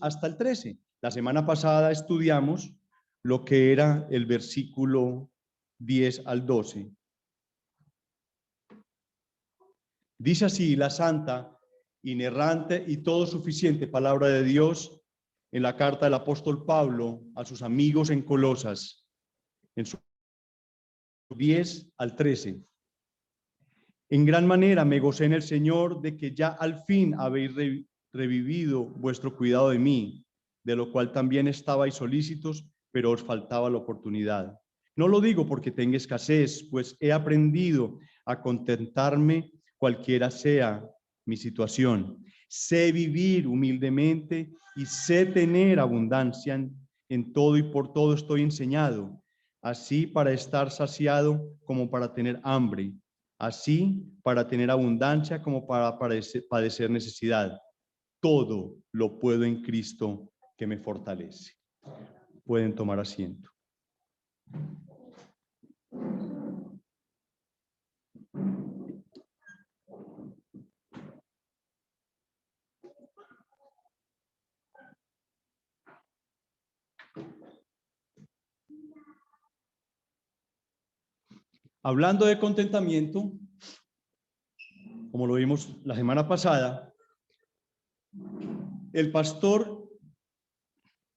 hasta el 13. La semana pasada estudiamos lo que era el versículo 10 al 12. Dice así la santa, inerrante y todo suficiente palabra de Dios en la carta del apóstol Pablo a sus amigos en Colosas, en su 10 al 13. En gran manera me gocé en el Señor de que ya al fin habéis revivido vuestro cuidado de mí, de lo cual también estabais solícitos, pero os faltaba la oportunidad. No lo digo porque tenga escasez, pues he aprendido a contentarme cualquiera sea mi situación. Sé vivir humildemente y sé tener abundancia en todo, y por todo estoy enseñado, así para estar saciado como para tener hambre, así para tener abundancia como para padecer necesidad. Todo lo puedo en Cristo que me fortalece. Pueden tomar asiento. Hablando de contentamiento, como lo vimos la semana pasada, el pastor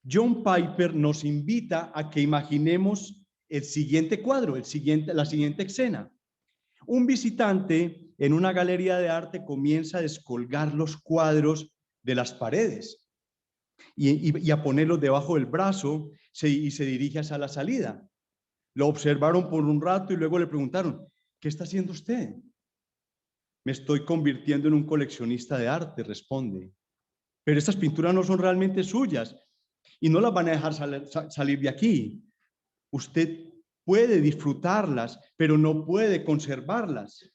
John Piper nos invita a que imaginemos el siguiente cuadro, la siguiente escena. Un visitante en una galería de arte comienza a descolgar los cuadros de las paredes y a ponerlos debajo del brazo y se dirige hacia la salida. Lo observaron por un rato y luego le preguntaron, ¿qué está haciendo usted? Me estoy convirtiendo en un coleccionista de arte, responde. Pero estas pinturas no son realmente suyas y no las van a dejar salir de aquí. Usted puede disfrutarlas, pero no puede conservarlas.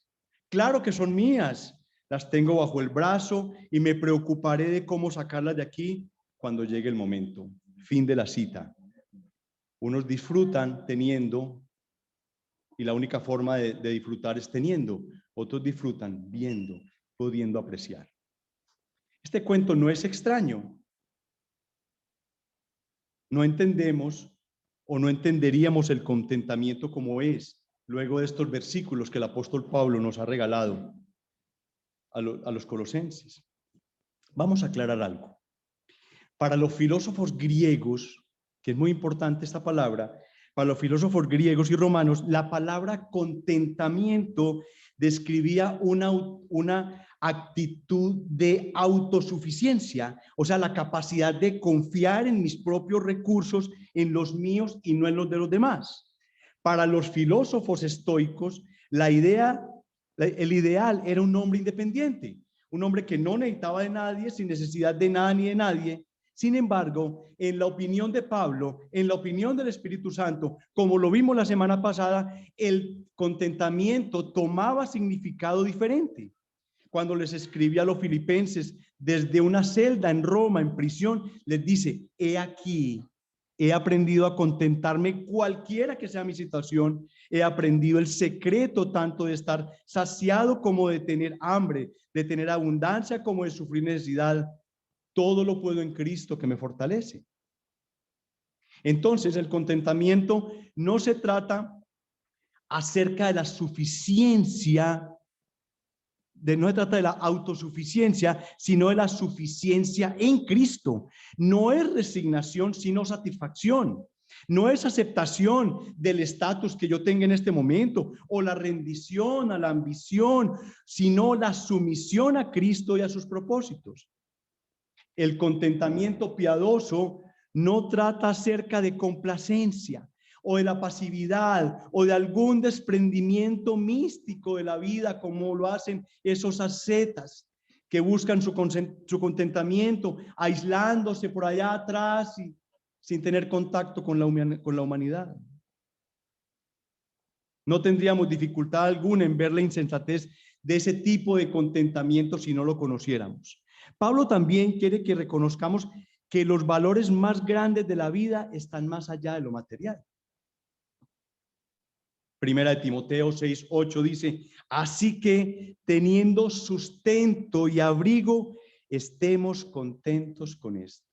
Claro que son mías, las tengo bajo el brazo y me preocuparé de cómo sacarlas de aquí cuando llegue el momento. Fin de la cita. Unos disfrutan teniendo, y la única forma de disfrutar es teniendo. Otros disfrutan viendo, pudiendo apreciar. Este cuento no es extraño. No entendemos o no entenderíamos el contentamiento como es luego de estos versículos que el apóstol Pablo nos ha regalado a los colosenses. Vamos a aclarar algo. Para los filósofos griegos, que es muy importante esta palabra, para los filósofos griegos y romanos, la palabra contentamiento describía una actitud de autosuficiencia, o sea, la capacidad de confiar en mis propios recursos, en los míos y no en los de los demás. Para los filósofos estoicos, el ideal era un hombre independiente, un hombre que no necesitaba de nadie, sin necesidad de nada ni de nadie. Sin embargo, en la opinión de Pablo, en la opinión del Espíritu Santo, como lo vimos la semana pasada, el contentamiento tomaba significado diferente. Cuando les escribía a los filipenses desde una celda en Roma, en prisión, les dice, he aquí, he aprendido a contentarme cualquiera que sea mi situación. He aprendido el secreto tanto de estar saciado como de tener hambre, de tener abundancia como de sufrir necesidad. Todo lo puedo en Cristo que me fortalece. Entonces, el contentamiento no se trata acerca de la suficiencia, no se trata de la autosuficiencia, sino de la suficiencia en Cristo. No es resignación, sino satisfacción. No es aceptación del estatus que yo tenga en este momento o la rendición a la ambición, sino la sumisión a Cristo y a sus propósitos. El contentamiento piadoso no trata acerca de complacencia o de la pasividad o de algún desprendimiento místico de la vida como lo hacen esos ascetas que buscan su contentamiento aislándose por allá atrás y sin tener contacto con la humanidad. No tendríamos dificultad alguna en ver la insensatez de ese tipo de contentamiento si no lo conociéramos. Pablo también quiere que reconozcamos que los valores más grandes de la vida están más allá de lo material. Primera de Timoteo 6:8 dice, así que teniendo sustento y abrigo, estemos contentos con esto.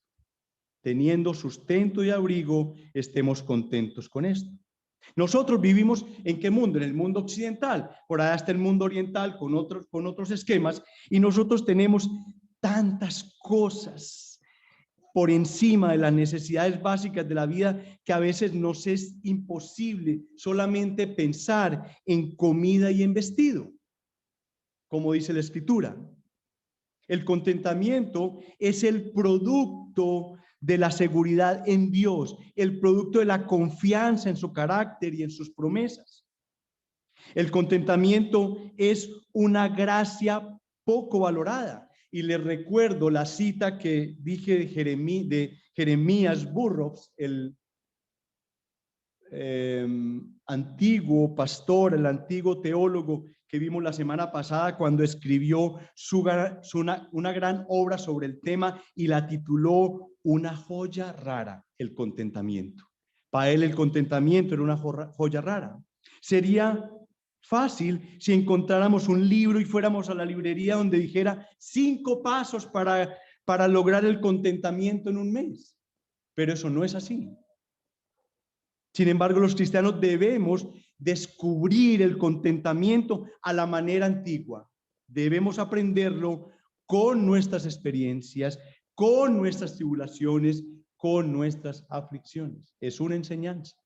teniendo sustento y abrigo, estemos contentos con esto. Nosotros vivimos ¿en qué mundo? En el mundo occidental. Por allá está el mundo oriental con otros esquemas, y nosotros tenemos tantas cosas por encima de las necesidades básicas de la vida que a veces nos es imposible solamente pensar en comida y en vestido, como dice la Escritura. El contentamiento es el producto de la seguridad en Dios, el producto de la confianza en su carácter y en sus promesas. El contentamiento es una gracia poco valorada. Y les recuerdo la cita que dije de Jeremías Burroughs, el antiguo pastor, el antiguo teólogo que vimos la semana pasada cuando escribió una gran obra sobre el tema y la tituló Una joya rara, el contentamiento. Para él el contentamiento era una joya rara. Sería fácil si encontráramos un libro y fuéramos a la librería donde dijera 5 pasos para lograr el contentamiento en un mes. Pero eso no es así. Sin embargo, los cristianos debemos descubrir el contentamiento a la manera antigua. Debemos aprenderlo con nuestras experiencias, con nuestras tribulaciones, con nuestras aflicciones. Es una enseñanza.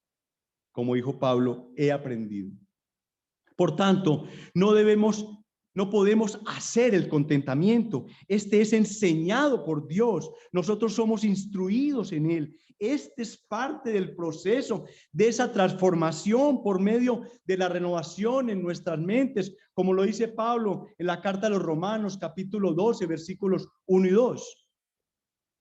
Como dijo Pablo, he aprendido. Por tanto, no podemos hacer el contentamiento. Este es enseñado por Dios. Nosotros somos instruidos en él. Este es parte del proceso de esa transformación por medio de la renovación en nuestras mentes, como lo dice Pablo en la carta a los Romanos, capítulo 12, versículos 1 y 2.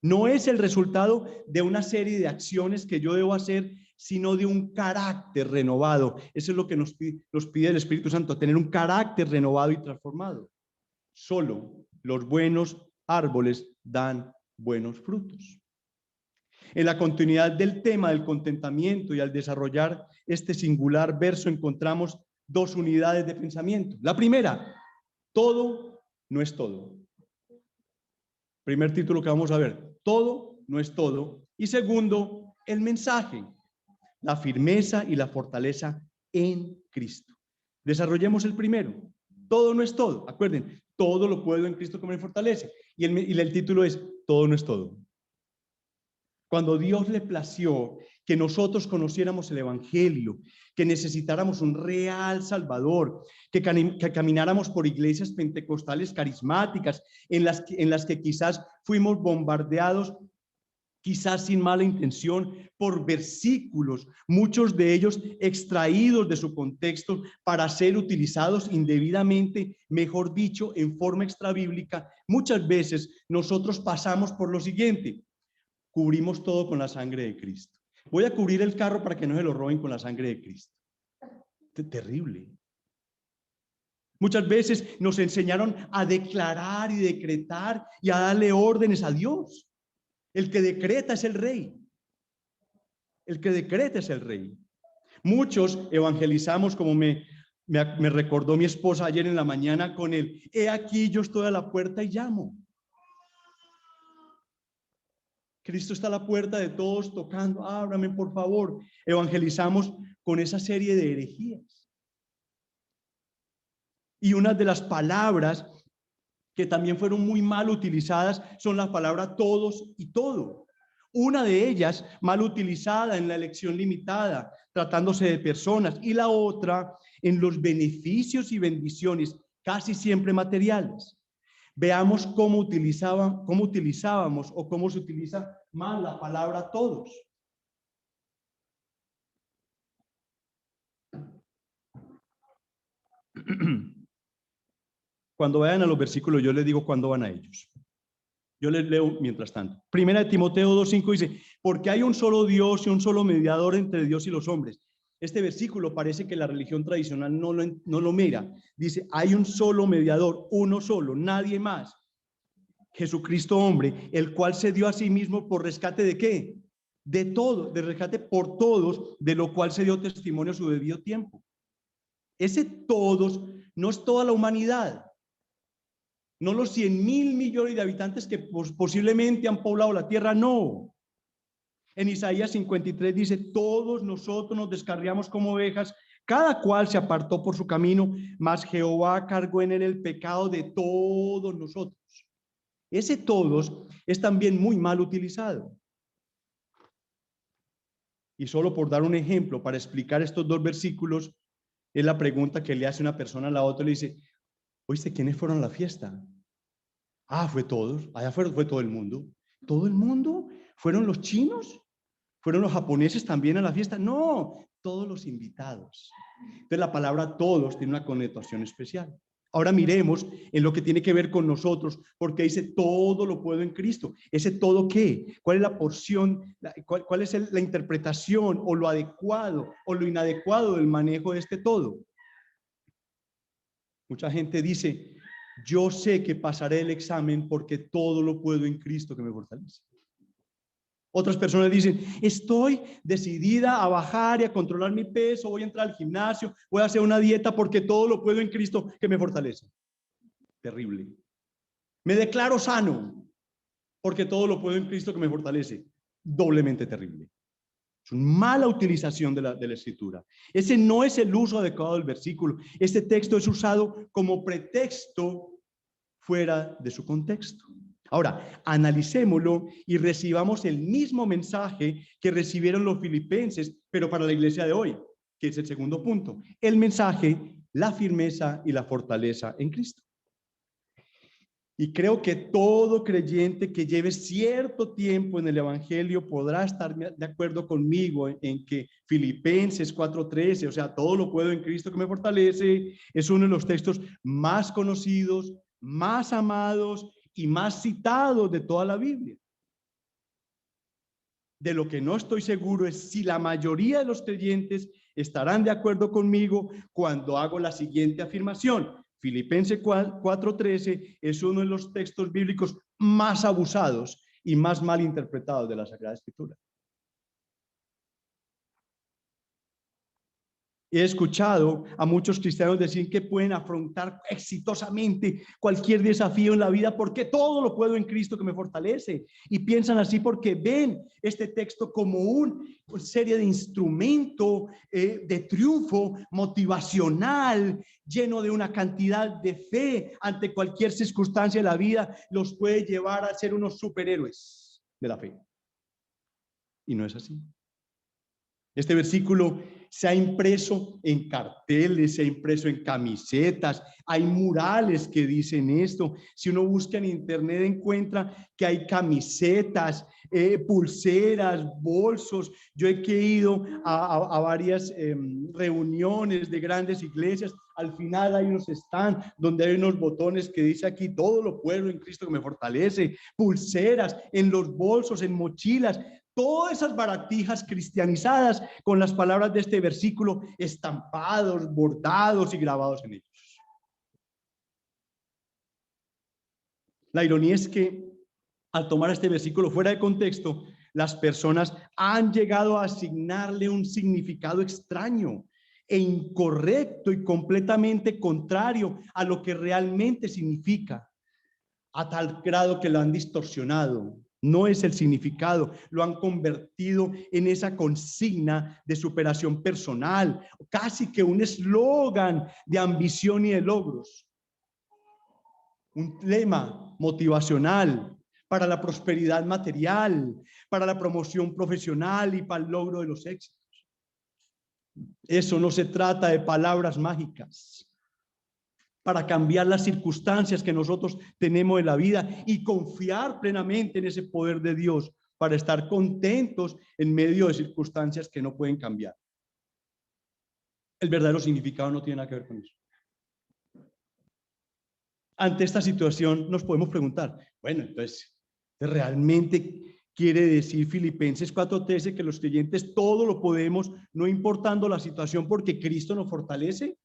No es el resultado de una serie de acciones que yo debo hacer, sino de un carácter renovado. Eso es lo que nos pide el Espíritu Santo, tener un carácter renovado y transformado. Solo los buenos árboles dan buenos frutos. En la continuidad del tema del contentamiento y al desarrollar este singular verso encontramos 2 unidades de pensamiento. La primera, todo no es todo. Primer título que vamos a ver, todo no es todo. Y segundo, el mensaje, la firmeza y la fortaleza en Cristo. Desarrollemos el primero, todo no es todo. Acuerden, todo lo puedo en Cristo que me fortalece. Y el título es, todo no es todo. Cuando Dios le plació que nosotros conociéramos el Evangelio, que necesitáramos un real Salvador, que camináramos por iglesias pentecostales carismáticas, en las que quizás fuimos bombardeados, quizás sin mala intención, por versículos, muchos de ellos extraídos de su contexto para ser utilizados indebidamente, mejor dicho, en forma extrabíblica. Muchas veces nosotros pasamos por lo siguiente: cubrimos todo con la sangre de Cristo. Voy a cubrir el carro para que no se lo roben con la sangre de Cristo. Terrible. Muchas veces nos enseñaron a declarar y decretar y a darle órdenes a Dios. El que decreta es el rey. El que decreta es el rey. Muchos evangelizamos, como me recordó mi esposa ayer en la mañana, con el he aquí yo estoy a la puerta y llamo. Cristo está a la puerta de todos tocando, ábrame por favor. Evangelizamos con esa serie de herejías. Y una de las palabras que también fueron muy mal utilizadas son las palabras todos y todo. Una de ellas mal utilizada en la elección limitada, tratándose de personas, y la otra en los beneficios y bendiciones, casi siempre materiales. Veamos cómo utilizábamos o cómo se utiliza mal la palabra todos. Cuando vayan a los versículos, yo les digo cuándo van a ellos. Yo les leo mientras tanto. Primera de Timoteo 2:5 dice, porque hay un solo Dios y un solo mediador entre Dios y los hombres. Este versículo parece que la religión tradicional no lo mira. Dice, hay un solo mediador, uno solo, nadie más. Jesucristo hombre, el cual se dio a sí mismo por rescate ¿de qué? De todo, de rescate por todos, de lo cual se dio testimonio a su debido tiempo. Ese todos no es toda la humanidad, no los 100.000 millones de habitantes que posiblemente han poblado la tierra, no. En Isaías 53 dice, todos nosotros nos descarriamos como ovejas, cada cual se apartó por su camino, mas Jehová cargó en él el pecado de todos nosotros. Ese todos es también muy mal utilizado. Y solo por dar un ejemplo, para explicar estos dos versículos, es la pregunta que le hace una persona a la otra, le dice, ¿oíste quiénes fueron a la fiesta? Ah, fue todos, allá fue todo el mundo. ¿Todo el mundo? ¿Fueron los chinos? ¿Fueron los japoneses también a la fiesta? No, todos los invitados. Entonces la palabra todos tiene una connotación especial. Ahora miremos en lo que tiene que ver con nosotros, porque dice todo lo puedo en Cristo. ¿Ese todo qué? ¿Cuál es la porción? ¿Cuál es la interpretación o lo adecuado o lo inadecuado del manejo de este todo? Mucha gente dice, yo sé que pasaré el examen porque todo lo puedo en Cristo que me fortalece. Otras personas dicen, estoy decidida a bajar y a controlar mi peso, voy a entrar al gimnasio, voy a hacer una dieta porque todo lo puedo en Cristo que me fortalece. Terrible. Me declaro sano porque todo lo puedo en Cristo que me fortalece. Doblemente terrible. Es una mala utilización de la escritura. Ese no es el uso adecuado del versículo. Este texto es usado como pretexto fuera de su contexto. Ahora, analicémoslo y recibamos el mismo mensaje que recibieron los filipenses, pero para la iglesia de hoy, que es el segundo punto. El mensaje, la firmeza y la fortaleza en Cristo. Y creo que todo creyente que lleve cierto tiempo en el evangelio podrá estar de acuerdo conmigo en que Filipenses 4:13, o sea, todo lo puedo en Cristo que me fortalece, es uno de los textos más conocidos, más amados y más citados de toda la Biblia. De lo que no estoy seguro es si la mayoría de los creyentes estarán de acuerdo conmigo cuando hago la siguiente afirmación. Filipenses 4:13 es uno de los textos bíblicos más abusados y más mal interpretados de la Sagrada Escritura. He escuchado a muchos cristianos decir que pueden afrontar exitosamente cualquier desafío en la vida porque todo lo puedo en Cristo que me fortalece. Y piensan así porque ven este texto como una serie de instrumento de triunfo motivacional, lleno de una cantidad de fe ante cualquier circunstancia de la vida, los puede llevar a ser unos superhéroes de la fe. Y no es así. Este versículo se ha impreso en carteles, se ha impreso en camisetas, hay murales que dicen esto. Si uno busca en internet encuentra que hay camisetas, pulseras, bolsos. Yo he ido a varias reuniones de grandes iglesias. Al final hay unos stand donde hay unos botones que dice aquí, todo lo puedo en Cristo que me fortalece. Pulseras en los bolsos, en mochilas. Todas esas baratijas cristianizadas con las palabras de este versículo estampados, bordados y grabados en ellos. La ironía es que al tomar este versículo fuera de contexto, las personas han llegado a asignarle un significado extraño e incorrecto y completamente contrario a lo que realmente significa, a tal grado que lo han distorsionado. No es el significado, lo han convertido en esa consigna de superación personal, casi que un eslogan de ambición y de logros. Un lema motivacional para la prosperidad material, para la promoción profesional y para el logro de los éxitos. Eso no se trata de palabras mágicas para cambiar las circunstancias que nosotros tenemos en la vida y confiar plenamente en ese poder de Dios para estar contentos en medio de circunstancias que no pueden cambiar. El verdadero significado no tiene nada que ver con eso. Ante esta situación nos podemos preguntar, bueno, entonces, ¿realmente quiere decir Filipenses 4:13 que los creyentes todo lo podemos, no importando la situación, porque Cristo nos fortalece?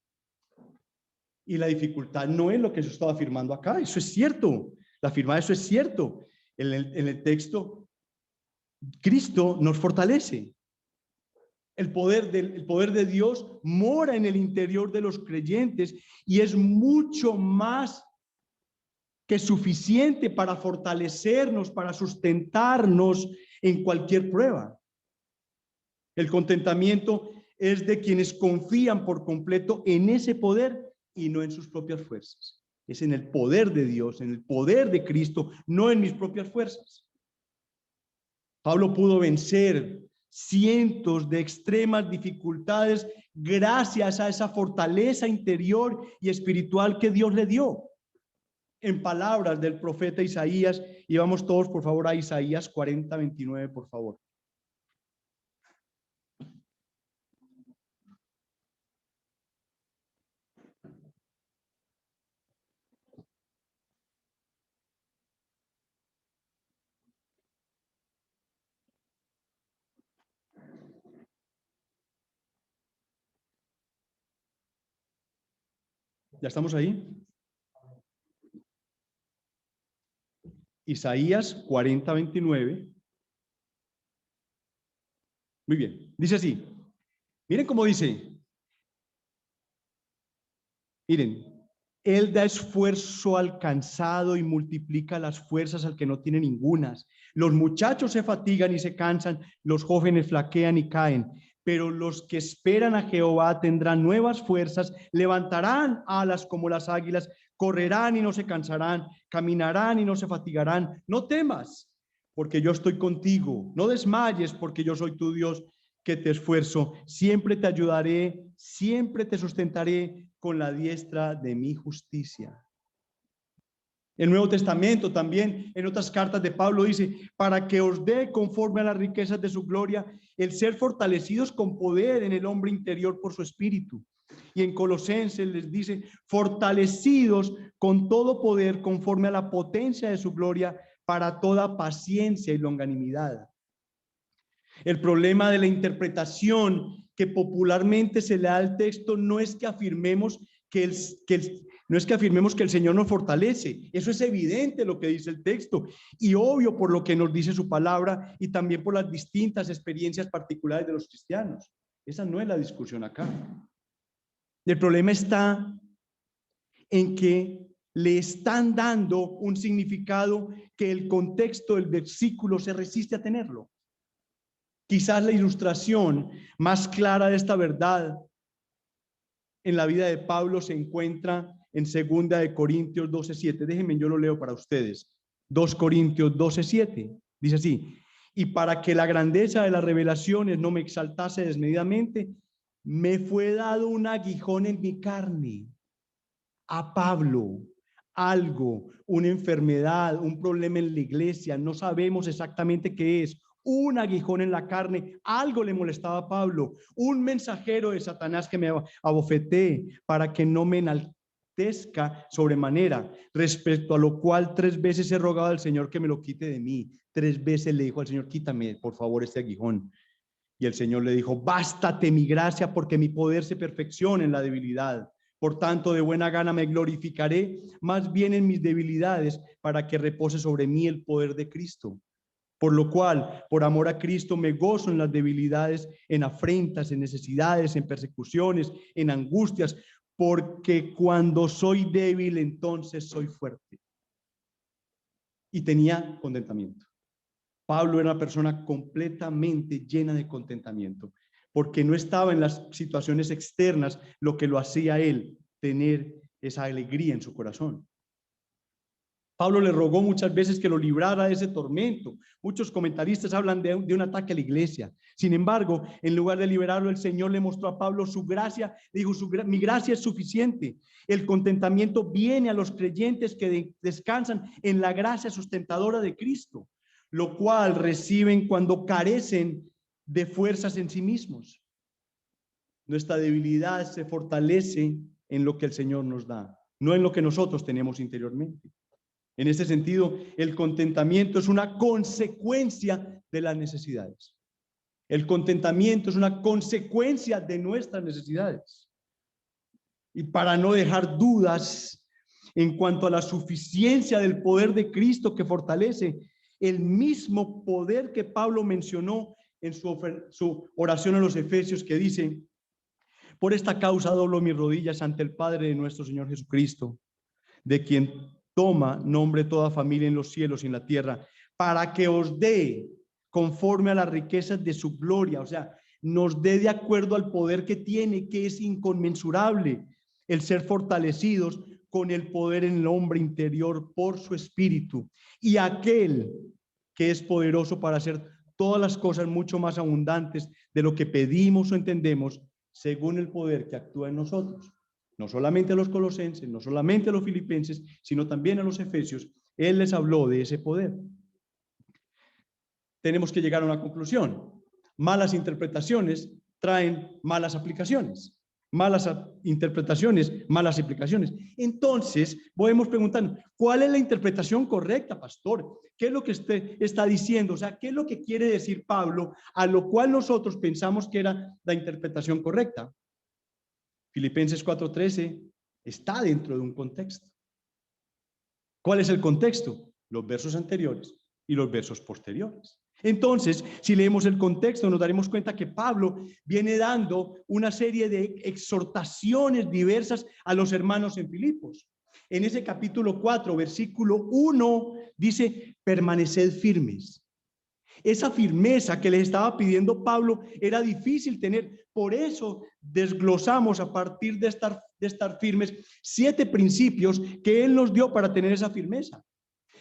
Y la dificultad no es lo que yo estaba afirmando acá, eso es cierto, la firma de eso es cierto. En el texto, Cristo nos fortalece. El poder de Dios mora en el interior de los creyentes y es mucho más que suficiente para fortalecernos, para sustentarnos en cualquier prueba. El contentamiento es de quienes confían por completo en ese poder y no en sus propias fuerzas. Es en el poder de Dios, en el poder de Cristo, no en mis propias fuerzas. Pablo pudo vencer cientos de extremas dificultades gracias a esa fortaleza interior y espiritual que Dios le dio. En palabras del profeta Isaías, y vamos todos por favor a Isaías 40:29, por favor. ¿Ya estamos ahí? Isaías 40:29. Muy bien, dice así. Miren cómo dice. Miren, Él da esfuerzo al cansado y multiplica las fuerzas al que no tiene ningunas. Los muchachos se fatigan y se cansan, los jóvenes flaquean y caen. Pero los que esperan a Jehová tendrán nuevas fuerzas, levantarán alas como las águilas, correrán y no se cansarán, caminarán y no se fatigarán. No temas, porque yo estoy contigo. No desmayes, porque yo soy tu Dios, que te esfuerzo. Siempre te ayudaré, siempre te sustentaré con la diestra de mi justicia. El Nuevo Testamento también, en otras cartas de Pablo, dice, para que os dé conforme a las riquezas de su gloria, el ser fortalecidos con poder en el hombre interior por su espíritu. Y en Colosenses les dice, fortalecidos con todo poder conforme a la potencia de su gloria para toda paciencia y longanimidad. El problema de la interpretación que popularmente se le da al texto no es que afirmemos que el Señor nos fortalece. Eso es evidente lo que dice el texto y obvio por lo que nos dice su palabra y también por las distintas experiencias particulares de los cristianos. Esa no es la discusión acá. El problema está en que le están dando un significado que el contexto del versículo se resiste a tenerlo. Quizás la ilustración más clara de esta verdad en la vida de Pablo se encuentra en 2 Corintios 12:7. Déjenme, yo lo leo para ustedes. 2 Corintios 12:7. Dice así, y para que la grandeza de las revelaciones no me exaltase desmedidamente, me fue dado un aguijón en mi carne. A Pablo, algo, una enfermedad, un problema en la iglesia, no sabemos exactamente qué es, un aguijón en la carne, algo le molestaba a Pablo, un mensajero de Satanás que me abofeté para que no me enaltezca sobremanera, respecto a lo cual 3 veces he rogado al Señor que me lo quite de mí. 3 veces le dijo al Señor, quítame por favor este aguijón. Y el Señor le dijo, bástate mi gracia porque mi poder se perfecciona en la debilidad. Por tanto, de buena gana me glorificaré más bien en mis debilidades para que repose sobre mí el poder de Cristo. Por lo cual, por amor a Cristo, me gozo en las debilidades, en afrentas, en necesidades, en persecuciones, en angustias, porque cuando soy débil, entonces soy fuerte. Y tenía contentamiento. Pablo era una persona completamente llena de contentamiento, porque no estaba en las situaciones externas lo que lo hacía a él tener esa alegría en su corazón. Pablo le rogó muchas veces que lo librara de ese tormento. Muchos comentaristas hablan de un ataque a la iglesia. Sin embargo, en lugar de liberarlo, el Señor le mostró a Pablo su gracia. Dijo, mi gracia es suficiente. El contentamiento viene a los creyentes que descansan en la gracia sustentadora de Cristo, lo cual reciben cuando carecen de fuerzas en sí mismos. Nuestra debilidad se fortalece en lo que el Señor nos da, no en lo que nosotros tenemos interiormente. En este sentido, el contentamiento es una consecuencia de las necesidades. El contentamiento es una consecuencia de nuestras necesidades. Y para no dejar dudas en cuanto a la suficiencia del poder de Cristo que fortalece, el mismo poder que Pablo mencionó en su oración a los Efesios, que dice, por esta causa doblo mis rodillas ante el Padre de nuestro Señor Jesucristo, de quien toma nombre toda familia en los cielos y en la tierra, para que os dé conforme a las riquezas de su gloria. O sea, nos dé de acuerdo al poder que tiene, que es inconmensurable, el ser fortalecidos con el poder en el hombre interior por su espíritu, y aquel que es poderoso para hacer todas las cosas mucho más abundantes de lo que pedimos o entendemos, según el poder que actúa en nosotros. No solamente a los colosenses, no solamente a los filipenses, sino también a los efesios. Él les habló de ese poder. Tenemos que llegar a una conclusión. Malas interpretaciones traen malas aplicaciones. Malas interpretaciones, malas implicaciones. Entonces, podemos preguntar, ¿cuál es la interpretación correcta, pastor? ¿Qué es lo que usted está diciendo? O sea, ¿qué es lo que quiere decir Pablo, a lo cual nosotros pensamos que era la interpretación correcta? Filipenses 4:13 está dentro de un contexto. ¿Cuál es el contexto? Los versos anteriores y los versos posteriores. Entonces, si leemos el contexto, nos daremos cuenta que Pablo viene dando una serie de exhortaciones diversas a los hermanos en Filipos. En ese capítulo 4, versículo 1, dice, permaneced firmes. Esa firmeza que les estaba pidiendo Pablo era difícil tener. Por eso desglosamos a partir de estar firmes 7 principios que él nos dio para tener esa firmeza.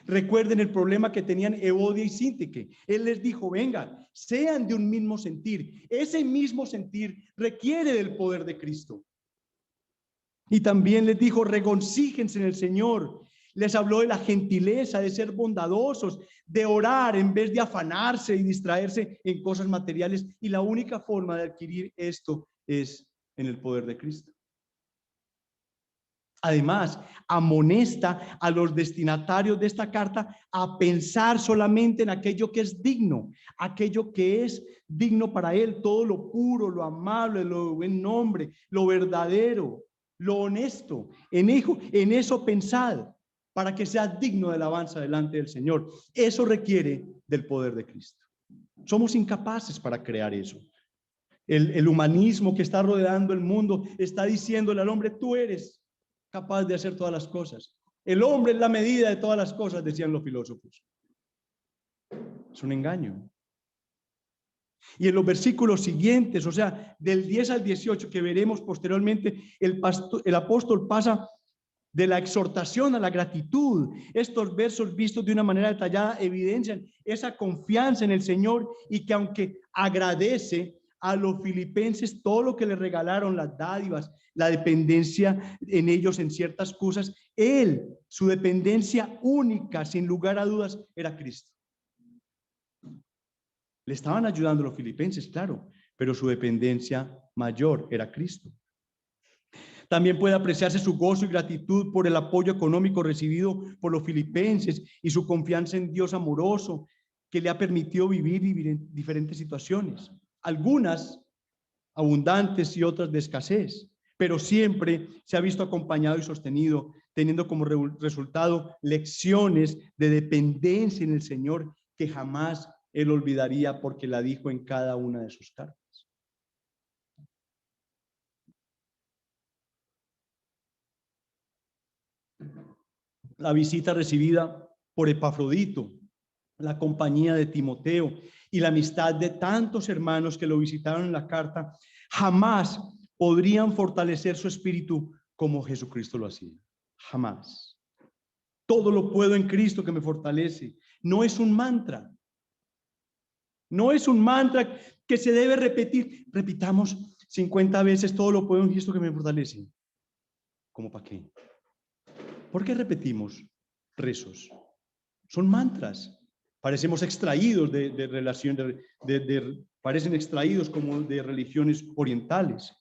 Recuerden el problema que tenían Evodia y Síntique. Él les dijo, vengan, sean de un mismo sentir. Ese mismo sentir requiere del poder de Cristo. Y también les dijo, regocíjense en el Señor. Les habló de la gentileza, de ser bondadosos, de orar en vez de afanarse y distraerse en cosas materiales. Y la única forma de adquirir esto es en el poder de Cristo. Además, amonesta a los destinatarios de esta carta a pensar solamente en aquello que es digno, aquello que es digno para él, todo lo puro, lo amable, lo buen nombre, lo verdadero, lo honesto. En eso pensad, para que sea digno de alabanza delante del Señor. Eso requiere del poder de Cristo. Somos incapaces para crear eso. El humanismo que está rodeando el mundo está diciéndole al hombre, tú eres capaz de hacer todas las cosas. El hombre es la medida de todas las cosas, decían los filósofos. Es un engaño. Y en los versículos siguientes, o sea, del 10 al 18, que veremos posteriormente, el apóstol pasa de la exhortación a la gratitud. Estos versos vistos de una manera detallada evidencian esa confianza en el Señor y que aunque agradece a los filipenses todo lo que le regalaron, las dádivas, la dependencia en ellos en ciertas cosas, su dependencia única, sin lugar a dudas, era Cristo. Le estaban ayudando los filipenses, claro, pero su dependencia mayor era Cristo. También puede apreciarse su gozo y gratitud por el apoyo económico recibido por los filipenses y su confianza en Dios amoroso que le ha permitido vivir en diferentes situaciones, algunas abundantes y otras de escasez, pero siempre se ha visto acompañado y sostenido, teniendo como resultado lecciones de dependencia en el Señor que jamás él olvidaría porque la dijo en cada una de sus cartas. La visita recibida por Epafrodito, la compañía de Timoteo y la amistad de tantos hermanos que lo visitaron en la carta, jamás podrían fortalecer su espíritu como Jesucristo lo hacía. Jamás. Todo lo puedo en Cristo que me fortalece. No es un mantra. No es un mantra que se debe repetir. Repitamos 50 veces, todo lo puedo en Cristo que me fortalece. ¿Cómo para qué? ¿Por qué repetimos rezos? Son mantras. Parecemos extraídos de relaciones, parecen extraídos como de religiones orientales.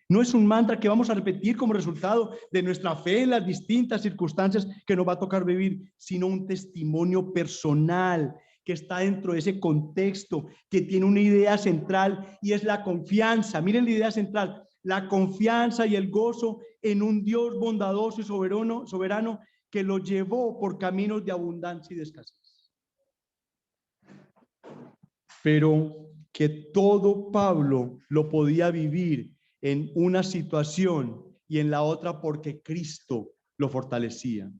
No es un mantra que vamos a repetir como resultado de nuestra fe en las distintas circunstancias que nos va a tocar vivir, sino un testimonio personal que está dentro de ese contexto, que tiene una idea central y es la confianza. Miren la idea central, la confianza y el gozo en un Dios bondadoso y soberano que lo llevó por caminos de abundancia y de escasez. Pero que todo Pablo lo podía vivir en una situación y en la otra porque Cristo lo fortalecía.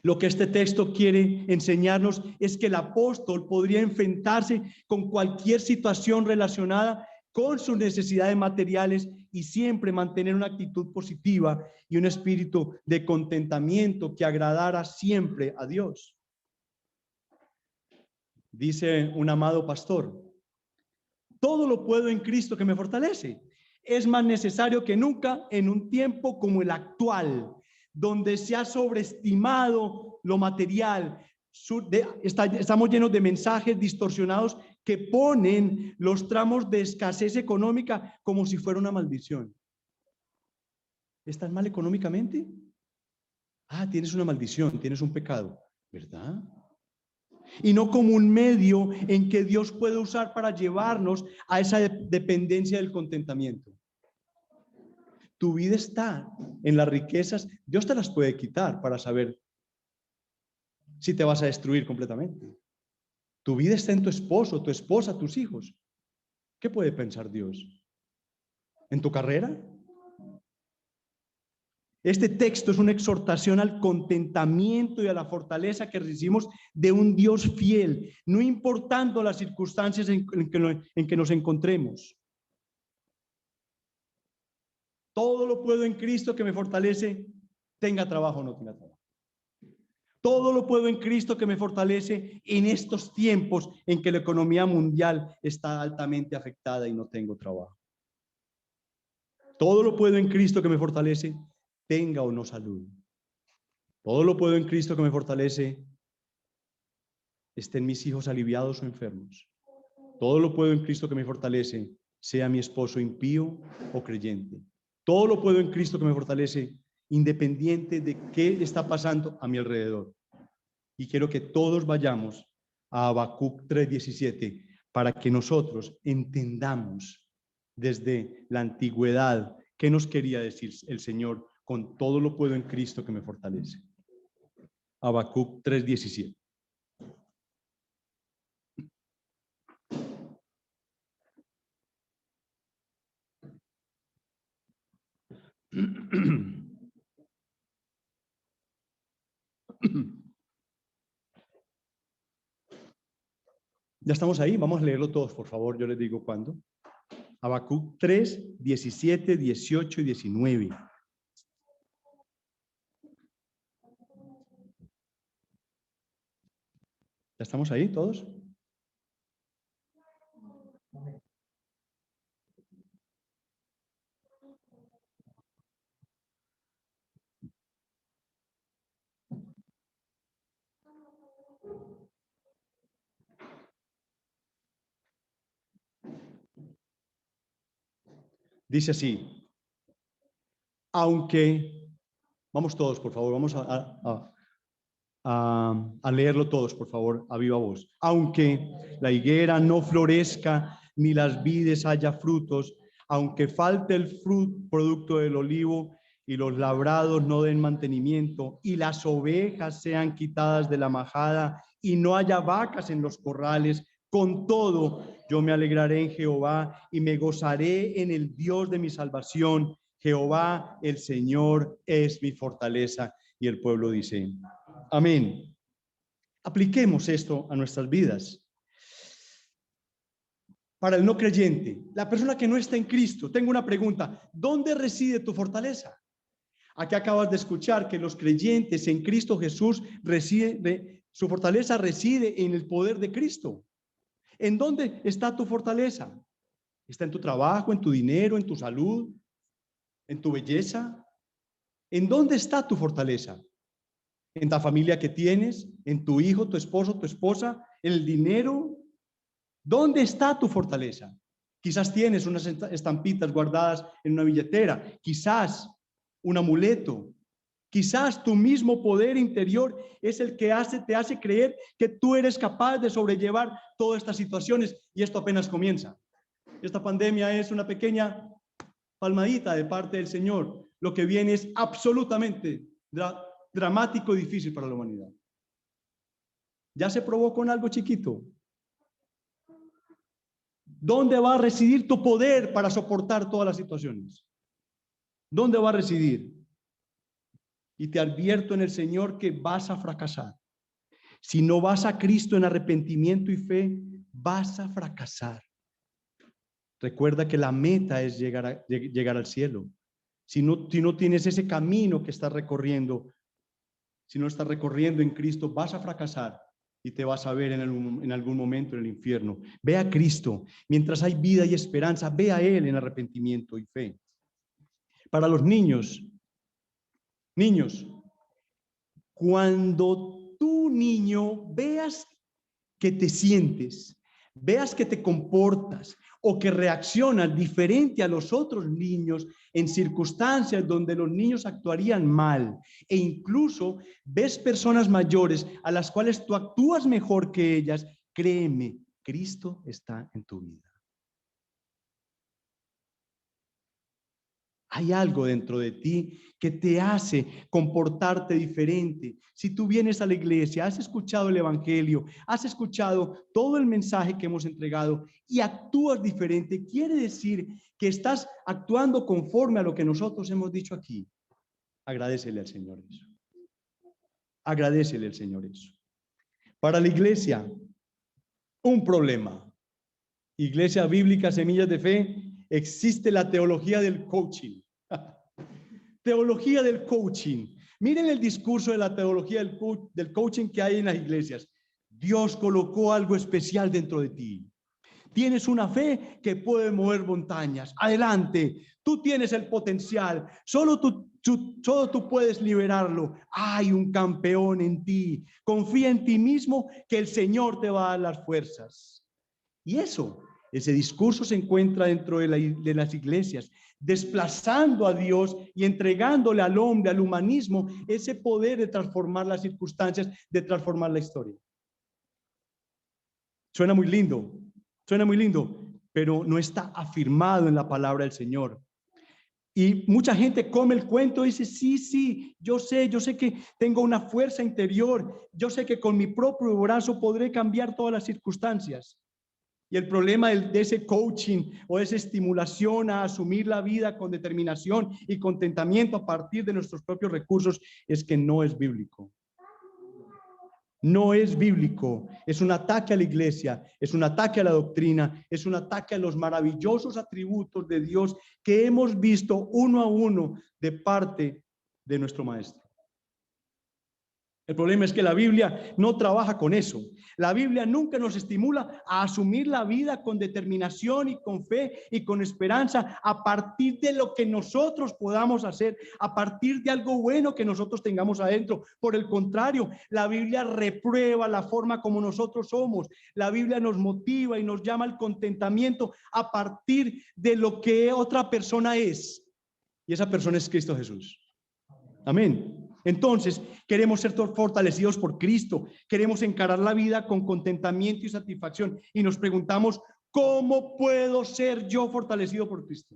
Lo que este texto quiere enseñarnos es que el apóstol podría enfrentarse con cualquier situación relacionada con sus necesidades materiales y siempre mantener una actitud positiva y un espíritu de contentamiento que agradara siempre a Dios. Dice un amado pastor: todo lo puedo en Cristo que me fortalece. Es más necesario que nunca en un tiempo como el actual, donde se ha sobreestimado lo material. Estamos llenos de mensajes distorsionados que ponen los tramos de escasez económica como si fuera una maldición. ¿Estás mal económicamente? Ah, tienes una maldición, tienes un pecado, ¿verdad? Y no como un medio en que Dios puede usar para llevarnos a esa dependencia del contentamiento. Tu vida está en las riquezas, Dios te las puede quitar para saber si te vas a destruir completamente. Tu vida está en tu esposo, tu esposa, tus hijos. ¿Qué puede pensar Dios? ¿En tu carrera? Este texto es una exhortación al contentamiento y a la fortaleza que recibimos de un Dios fiel, no importando las circunstancias en que nos encontremos. Todo lo puedo en Cristo que me fortalece, tenga trabajo o no tenga trabajo. Todo lo puedo en Cristo que me fortalece en estos tiempos en que la economía mundial está altamente afectada y no tengo trabajo. Todo lo puedo en Cristo que me fortalece, tenga o no salud. Todo lo puedo en Cristo que me fortalece, estén mis hijos aliviados o enfermos. Todo lo puedo en Cristo que me fortalece, sea mi esposo impío o creyente. Todo lo puedo en Cristo que me fortalece, independiente de qué está pasando a mi alrededor. Y quiero que todos vayamos a Habacuc 3:17 para que nosotros entendamos desde la antigüedad qué nos quería decir el Señor con todo lo puedo en Cristo que me fortalece. Habacuc 3:17. Ya estamos ahí, vamos a leerlo todos, por favor, yo les digo cuándo. Habacuc 3, 17, 18 y 19. ¿Ya estamos ahí todos? Dice así: aunque, vamos todos, por favor, vamos a leerlo todos, por favor, a viva voz. Aunque la higuera no florezca, ni las vides haya frutos, aunque falte el producto del olivo y los labrados no den mantenimiento, y las ovejas sean quitadas de la majada, y no haya vacas en los corrales, con todo yo me alegraré en Jehová y me gozaré en el Dios de mi salvación. Jehová, el Señor, es mi fortaleza. Y el pueblo dice: amén. Apliquemos esto a nuestras vidas. Para el no creyente, la persona que no está en Cristo, tengo una pregunta: ¿dónde reside tu fortaleza? Aquí acabas de escuchar que los creyentes en Cristo Jesús su fortaleza reside en el poder de Cristo. ¿En dónde está tu fortaleza? ¿Está en tu trabajo, en tu dinero, en tu salud, en tu belleza? ¿En dónde está tu fortaleza? ¿En la familia que tienes? ¿En tu hijo, tu esposo, tu esposa? ¿En el dinero? ¿Dónde está tu fortaleza? Quizás tienes unas estampitas guardadas en una billetera, quizás un amuleto, quizás tu mismo poder interior es el que te hace creer que tú eres capaz de sobrellevar todas estas situaciones, y esto apenas comienza. Esta pandemia es una pequeña palmadita de parte del Señor. Lo que viene es absolutamente dramático y difícil para la humanidad. Ya se probó con algo chiquito. ¿Dónde va a residir tu poder para soportar todas las situaciones? ¿Dónde va a residir? Y te advierto en el Señor que vas a fracasar. Si no vas a Cristo en arrepentimiento y fe, vas a fracasar. Recuerda que la meta es llegar al cielo. Si no tienes ese camino que estás recorriendo, si no estás recorriendo en Cristo, vas a fracasar y te vas a ver en algún momento en el infierno. Ve a Cristo. Mientras hay vida y esperanza, ve a Él en arrepentimiento y fe. Para los niños, cuando tú, niño, veas que te sientes, veas que te comportas o que reaccionas diferente a los otros niños en circunstancias donde los niños actuarían mal, e incluso ves personas mayores a las cuales tú actúas mejor que ellas, créeme, Cristo está en tu vida. Hay algo dentro de ti que te hace comportarte diferente. Si tú vienes a la iglesia, has escuchado el evangelio, has escuchado todo el mensaje que hemos entregado y actúas diferente, quiere decir que estás actuando conforme a lo que nosotros hemos dicho aquí. Agradécele al Señor eso. Agradécele al Señor eso. Para la iglesia, un problema. Iglesia Bíblica Semillas de Fe, existe la teología del coaching. Teología del coaching. Miren el discurso de la teología del coaching que hay en las iglesias. Dios colocó algo especial dentro de ti. Tienes una fe que puede mover montañas. Adelante. Tú tienes el potencial. Solo tú puedes liberarlo. Hay un campeón en ti. Confía en ti mismo que el Señor te va a dar las fuerzas. Y ese discurso se encuentra dentro de las iglesias, desplazando a Dios y entregándole al hombre, al humanismo, ese poder de transformar las circunstancias, de transformar la historia. Suena muy lindo, pero no está afirmado en la palabra del Señor. Y mucha gente come el cuento y dice, sí, yo sé que tengo una fuerza interior, yo sé que con mi propio brazo podré cambiar todas las circunstancias. Y el problema de ese coaching o esa estimulación a asumir la vida con determinación y contentamiento a partir de nuestros propios recursos es que no es bíblico. No es bíblico. Es un ataque a la iglesia, es un ataque a la doctrina, es un ataque a los maravillosos atributos de Dios que hemos visto uno a uno de parte de nuestro Maestro. El problema es que la Biblia no trabaja con eso. La Biblia nunca nos estimula a asumir la vida con determinación y con fe y con esperanza a partir de lo que nosotros podamos hacer, a partir de algo bueno que nosotros tengamos adentro. Por el contrario, la Biblia reprueba la forma como nosotros somos. La Biblia nos motiva y nos llama al contentamiento a partir de lo que otra persona es. Y esa persona es Cristo Jesús. Amén. Entonces, queremos ser fortalecidos por Cristo, queremos encarar la vida con contentamiento y satisfacción y nos preguntamos, ¿cómo puedo ser yo fortalecido por Cristo?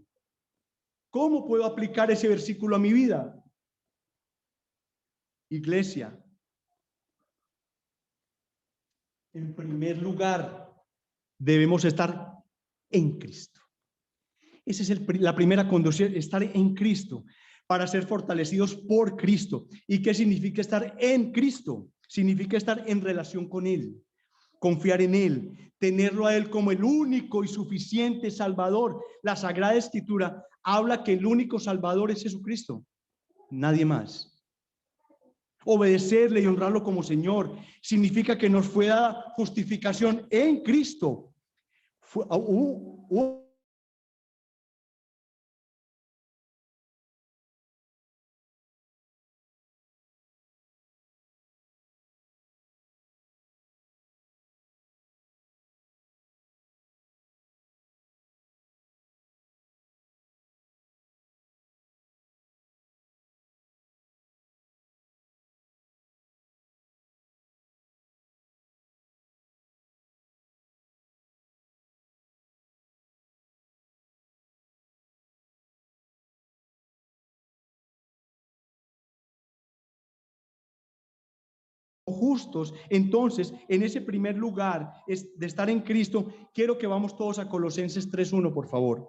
¿Cómo puedo aplicar ese versículo a mi vida? Iglesia, en primer lugar, debemos estar en Cristo. Esa es la primera condición, estar en Cristo, para ser fortalecidos por Cristo. ¿Y qué significa estar en Cristo? Significa estar en relación con Él, confiar en Él, tenerlo a Él como el único y suficiente Salvador. La Sagrada Escritura habla que el único Salvador es Jesucristo, nadie más. Obedecerle y honrarlo como Señor significa que nos fue dada justificación en Cristo. Justos. Entonces, en ese primer lugar es de estar en Cristo, quiero que vamos todos a Colosenses 3:1, por favor.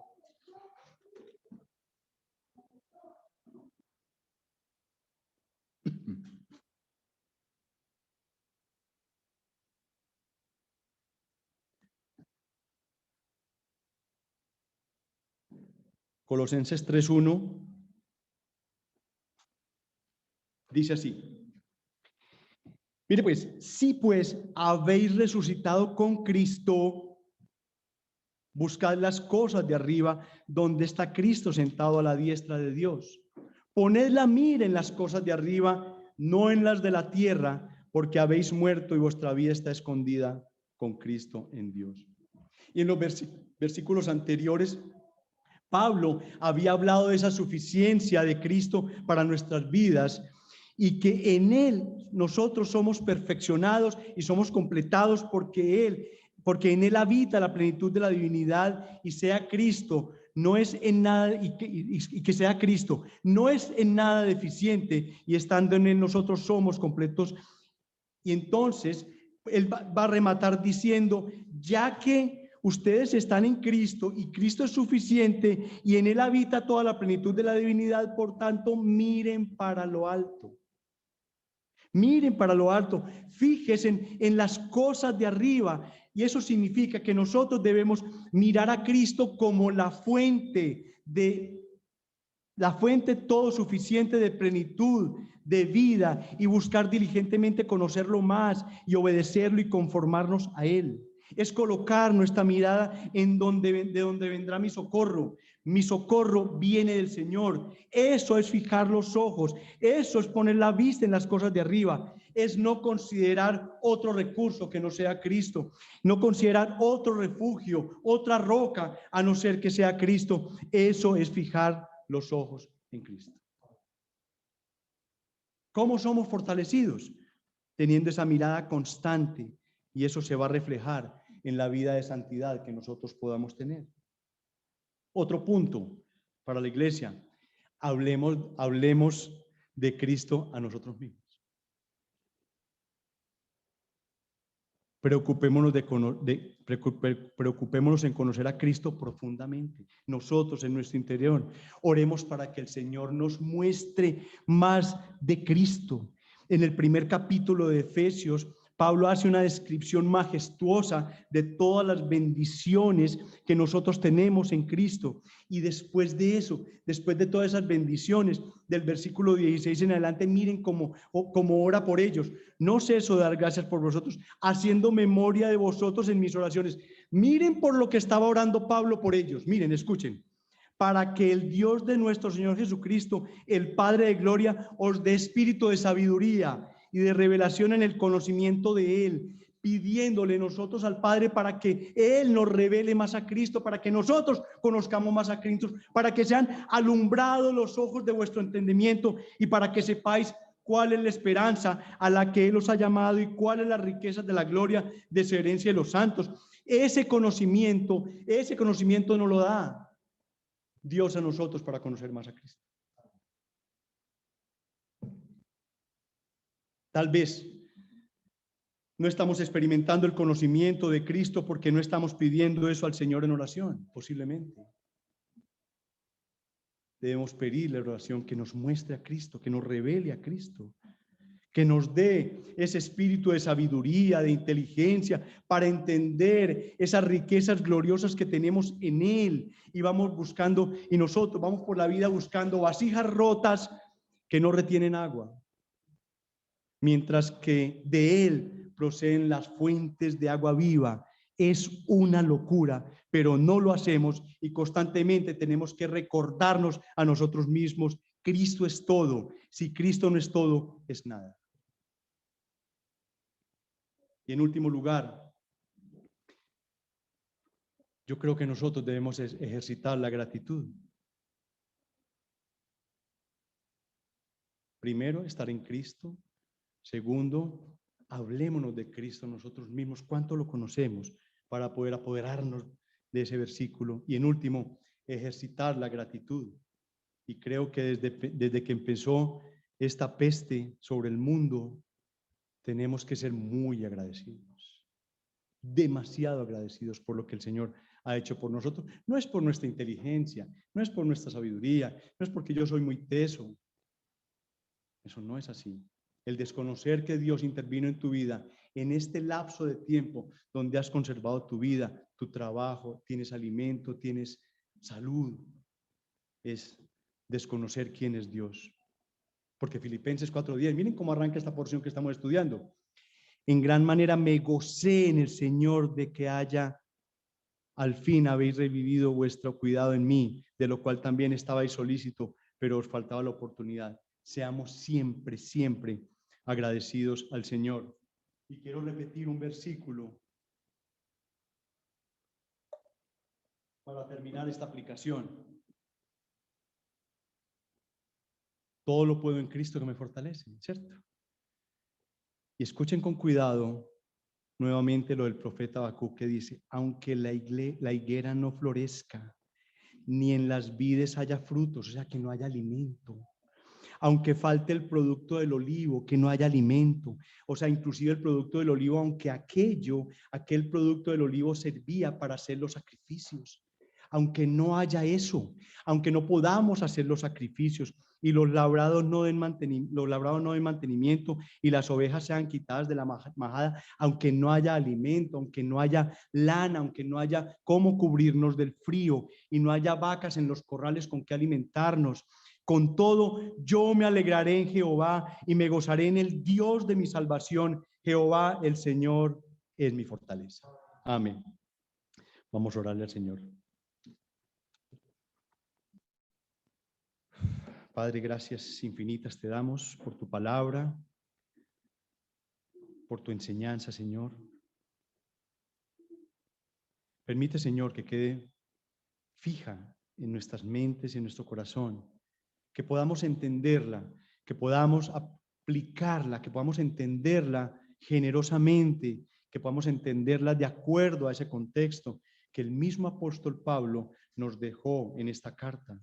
Colosenses 3:1 dice así. Mire pues, si pues habéis resucitado con Cristo, buscad las cosas de arriba, donde está Cristo sentado a la diestra de Dios. Poned la mira en las cosas de arriba, no en las de la tierra, porque habéis muerto y vuestra vida está escondida con Cristo en Dios. Y en los versículos anteriores, Pablo había hablado de esa suficiencia de Cristo para nuestras vidas y que en Él nosotros somos perfeccionados y somos completados porque en Él habita la plenitud de la divinidad y sea Cristo, no es en nada, y que sea Cristo, no es en nada deficiente y estando en Él nosotros somos completos. Y entonces Él va a rematar diciendo, ya que ustedes están en Cristo y Cristo es suficiente y en Él habita toda la plenitud de la divinidad, por tanto, miren para lo alto. Miren para lo alto, fíjense en las cosas de arriba. Y eso significa que nosotros debemos mirar a Cristo como la fuente todo suficiente de plenitud, de vida, y buscar diligentemente conocerlo más y obedecerlo y conformarnos a Él. Es colocar nuestra mirada de donde vendrá mi socorro. Mi socorro viene del Señor. Eso es fijar los ojos. Eso es poner la vista en las cosas de arriba. Es no considerar otro recurso que no sea Cristo. No considerar otro refugio, otra roca, a no ser que sea Cristo. Eso es fijar los ojos en Cristo. ¿Cómo somos fortalecidos? Teniendo esa mirada constante, y eso se va a reflejar en la vida de santidad que nosotros podamos tener. Otro punto para la iglesia, hablemos de Cristo a nosotros mismos. Preocupémonos en conocer a Cristo profundamente, nosotros en nuestro interior. Oremos para que el Señor nos muestre más de Cristo. En el primer capítulo de Efesios, Pablo hace una descripción majestuosa de todas las bendiciones que nosotros tenemos en Cristo. Y después de eso, después de todas esas bendiciones, del versículo 16 en adelante, miren cómo ora por ellos. No ceso de dar gracias por vosotros, haciendo memoria de vosotros en mis oraciones. Miren por lo que estaba orando Pablo por ellos. Miren, escuchen. Para que el Dios de nuestro Señor Jesucristo, el Padre de gloria, os dé espíritu de sabiduría y de revelación en el conocimiento de Él, pidiéndole nosotros al Padre para que Él nos revele más a Cristo, para que nosotros conozcamos más a Cristo, para que sean alumbrados los ojos de vuestro entendimiento y para que sepáis cuál es la esperanza a la que Él os ha llamado y cuál es la riqueza de la gloria de su herencia de los santos. Ese conocimiento nos lo da Dios a nosotros para conocer más a Cristo. Tal vez no estamos experimentando el conocimiento de Cristo porque no estamos pidiendo eso al Señor en oración, posiblemente. Debemos pedirle en oración que nos muestre a Cristo, que nos revele a Cristo, que nos dé ese espíritu de sabiduría, de inteligencia, para entender esas riquezas gloriosas que tenemos en Él. Y vamos buscando, y nosotros vamos por la vida buscando vasijas rotas que no retienen agua, mientras que de Él proceden las fuentes de agua viva. Es una locura, pero no lo hacemos y constantemente tenemos que recordarnos a nosotros mismos, Cristo es todo. Si Cristo no es todo, es nada. Y en último lugar, yo creo que nosotros debemos ejercitar la gratitud. Primero, estar en Cristo. Segundo, hablémonos de Cristo nosotros mismos, cuánto lo conocemos para poder apoderarnos de ese versículo. Y en último, ejercitar la gratitud. Y creo que desde que empezó esta peste sobre el mundo, tenemos que ser muy agradecidos, demasiado agradecidos por lo que el Señor ha hecho por nosotros. No es por nuestra inteligencia, no es por nuestra sabiduría, no es porque yo soy muy teso. Eso no es así. El desconocer que Dios intervino en tu vida en este lapso de tiempo donde has conservado tu vida, tu trabajo, tienes alimento, tienes salud. es desconocer quién es Dios. Porque Filipenses 4:10, miren cómo arranca esta porción que estamos estudiando. En gran manera me gocé en el Señor de que al fin habéis revivido vuestro cuidado en mí, de lo cual también estabais solícito, pero os faltaba la oportunidad. Seamos siempre, siempre agradecidos al Señor. Y quiero repetir un versículo para terminar esta aplicación. Todo lo puedo en Cristo que me fortalece, ¿cierto? Y escuchen con cuidado nuevamente lo del profeta Habacuc, que dice: aunque la higuera no florezca, ni en las vides haya frutos, o sea, que no haya alimento. Aunque falte el producto del olivo, que no haya alimento. O sea, inclusive el producto del olivo, aunque aquel producto del olivo servía para hacer los sacrificios. Aunque no haya eso, aunque no podamos hacer los sacrificios y los labrados no den mantenimiento y las ovejas sean quitadas de la majada, aunque no haya alimento, aunque no haya lana, aunque no haya cómo cubrirnos del frío y no haya vacas en los corrales con que alimentarnos, con todo, yo me alegraré en Jehová y me gozaré en el Dios de mi salvación. Jehová, el Señor, es mi fortaleza. Amén. Vamos a orarle al Señor. Padre, gracias infinitas te damos por tu palabra, por tu enseñanza, Señor. Permite, Señor, que quede fija en nuestras mentes y en nuestro corazón, que podamos entenderla, que podamos aplicarla, que podamos entenderla generosamente, que podamos entenderla de acuerdo a ese contexto que el mismo apóstol Pablo nos dejó en esta carta.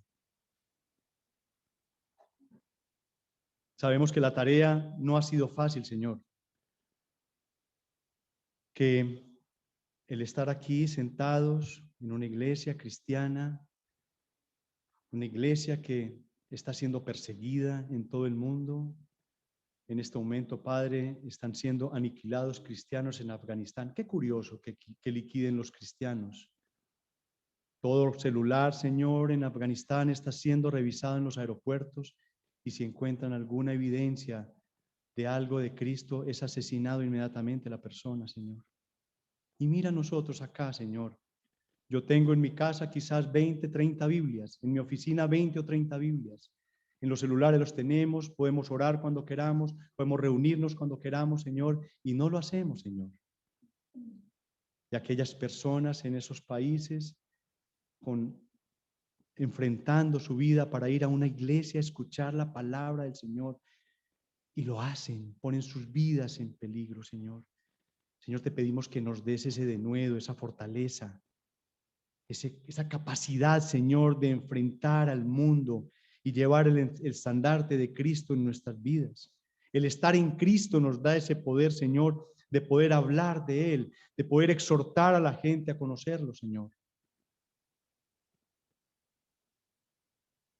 Sabemos que la tarea no ha sido fácil, Señor, que el estar aquí sentados en una iglesia cristiana, una iglesia que está siendo perseguida en todo el mundo. En este momento, Padre, están siendo aniquilados cristianos en Afganistán. Qué curioso que liquiden los cristianos. Todo celular, Señor, en Afganistán está siendo revisado en los aeropuertos y si encuentran alguna evidencia de algo de Cristo, es asesinado inmediatamente la persona, Señor. Y mira nosotros acá, Señor. Yo tengo en mi casa quizás 20, 30 Biblias, en mi oficina 20 o 30 Biblias. En los celulares los tenemos, podemos orar cuando queramos, podemos reunirnos cuando queramos, Señor, y no lo hacemos, Señor. Y aquellas personas en esos países enfrentando su vida para ir a una iglesia a escuchar la palabra del Señor, y lo hacen, ponen sus vidas en peligro, Señor. Señor, te pedimos que nos des ese denuedo, esa fortaleza, esa capacidad, Señor, de enfrentar al mundo y llevar el estandarte de Cristo en nuestras vidas. El estar en Cristo nos da ese poder, Señor, de poder hablar de Él, de poder exhortar a la gente a conocerlo, Señor.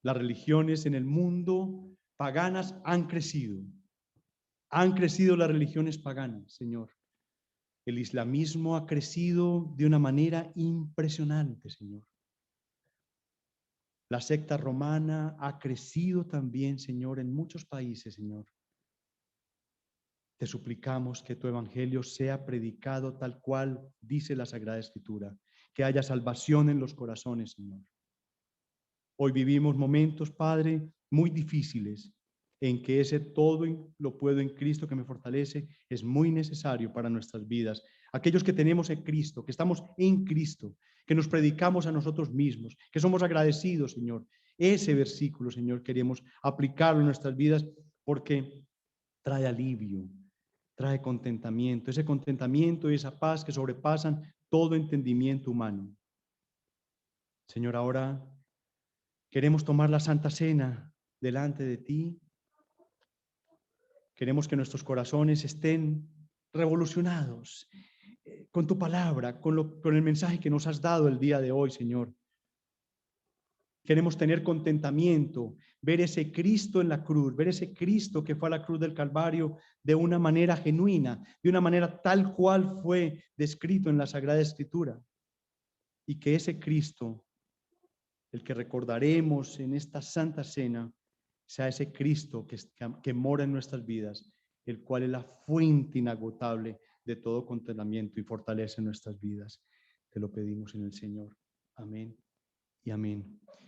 Las religiones en el mundo paganas han crecido. Han crecido las religiones paganas, Señor. El islamismo ha crecido de una manera impresionante, Señor. La secta romana ha crecido también, Señor, en muchos países, Señor. Te suplicamos que tu evangelio sea predicado tal cual dice la Sagrada Escritura, que haya salvación en los corazones, Señor. Hoy vivimos momentos, Padre, muy difíciles, en que ese todo lo puedo en Cristo que me fortalece es muy necesario para nuestras vidas. Aquellos que tenemos en Cristo, que estamos en Cristo, que nos predicamos a nosotros mismos, que somos agradecidos, Señor. Ese versículo, Señor, queremos aplicarlo en nuestras vidas porque trae alivio, trae contentamiento, ese contentamiento y esa paz que sobrepasan todo entendimiento humano. Señor, ahora queremos tomar la Santa Cena delante de ti. Queremos que nuestros corazones estén revolucionados con tu palabra, con el mensaje que nos has dado el día de hoy, Señor. Queremos tener contentamiento, ver ese Cristo en la cruz, ver ese Cristo que fue a la cruz del Calvario de una manera genuina, de una manera tal cual fue descrito en la Sagrada Escritura. Y que ese Cristo el que recordaremos en esta Santa Cena, sea ese Cristo que mora en nuestras vidas, el cual es la fuente inagotable de todo contentamiento y fortalece nuestras vidas. Te lo pedimos en el Señor. Amén y amén.